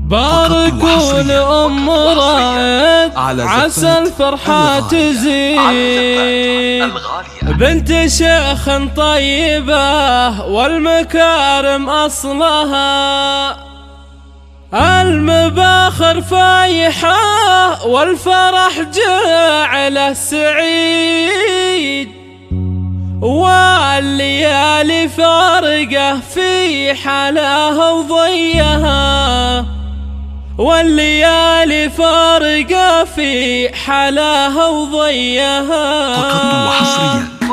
باركوا لأم رائد عسى الفرحة تزيد، بنت شيخ طيبة والمكارم أصلها، المباخر فايحة والفرح جعله سعيد، والليالي فارقة في حلاها وضيها، والليالي فارقة في حلاها وضيها.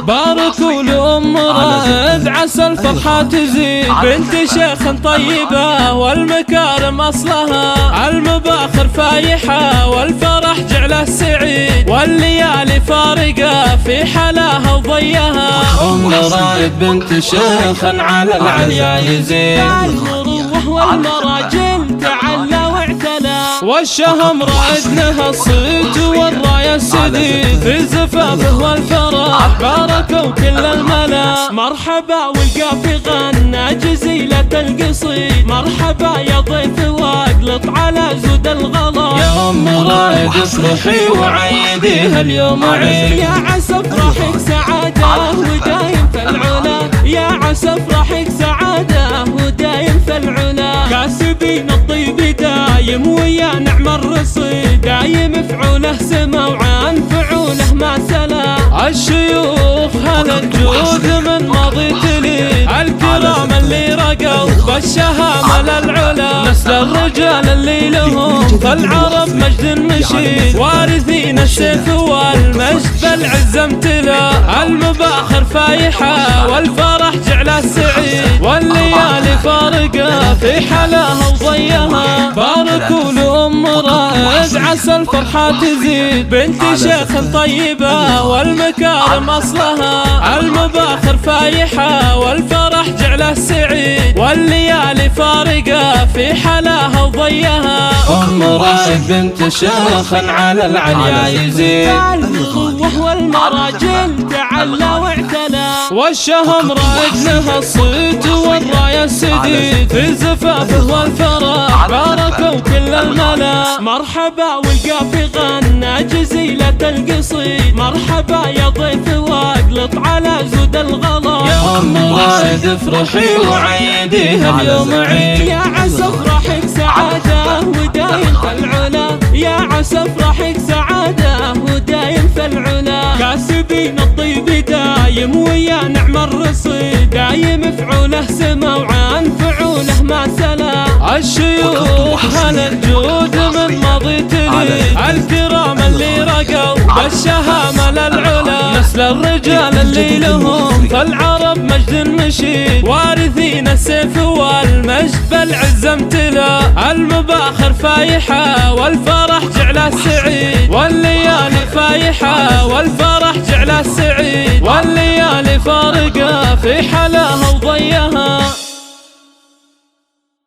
باركوا لأم رائد عسى الفرحة تزيد، بنت شيخ طيبة والمكارم أصلها، المباخر فايحة والفرح جعله سعيد، والليالي فارقة في حلاها وضيها. أم رائد بنت شيخ على العليا يزيد، المروة والمراجل تعلى واعتلى، والشهم رائد لها الصيت والراية السديد، في زفافه والفرح باركوا كل الملا. مرحبا والقافي غنى جزيلة القصيد، مرحبا يا ضيف واقلط على زود الغلا. يا أم رائد افرحي وعيديها اليوم عيد، يا عسى افرحك سعادة ودايم في العلا، يا عسى افرحك سعادة ودايم في العلا. كاسبين الطيب دايم ويا نعم الرصيد، دايم فعوله سما وعن فعوله ما سلا. الشيوخ هذا الجود من ماضي تليد، الكرام اللي رقوا بالشهامة للعلا، نسل الرجال اللي لهم في العرب مجد مشيد، وارثين السيف والمجد بالعز امتلا. المباخر فايحة والفرح جعله سعيد، والليالي فارقة في حلاها وضيها. باركوا لأم رائد عسى الفرحة تزيد، بنت شيخ طيبة والمكارم أصلها، المباخر فايحة والفرح جعله سعيد، والليالي فارقة في حلاها وضيها. أم رائد بنت شيخ على العليا يزيد، المروة والمراجل تعلى واعتلى، والشهم رائد لها الصيت والراية السديد، في زفافه والفرح باركوا كل الملا. مرحبا والقافي غنى جزيلة القصيد، مرحبا يا ضيف واقلط على زود الغلا. يا أم رائد افرحي وعيديها اليوم عيد، يا عسى افرحك سعادة ودايم في العلا، يا عسى افرحك سعادة ودايم في العلا. كاسبين الطيب دايم ويا نعم الرصيد، دايم فعوله سما وعن فعوله ما سلا. الشيوخ هذا الجود من ماضي تليد، الكرام اللي رقوا بالشهامة للعلا، نسل الرجال اللي لهم في العرب مجد مشيد، وارثين السيف والمجد بالعز امتلا. المباخر فايحة والفرح جعله سعيد، والليالي فايحة والفرح جعله سعيد، والليالي فارقة في حلاها وضيها.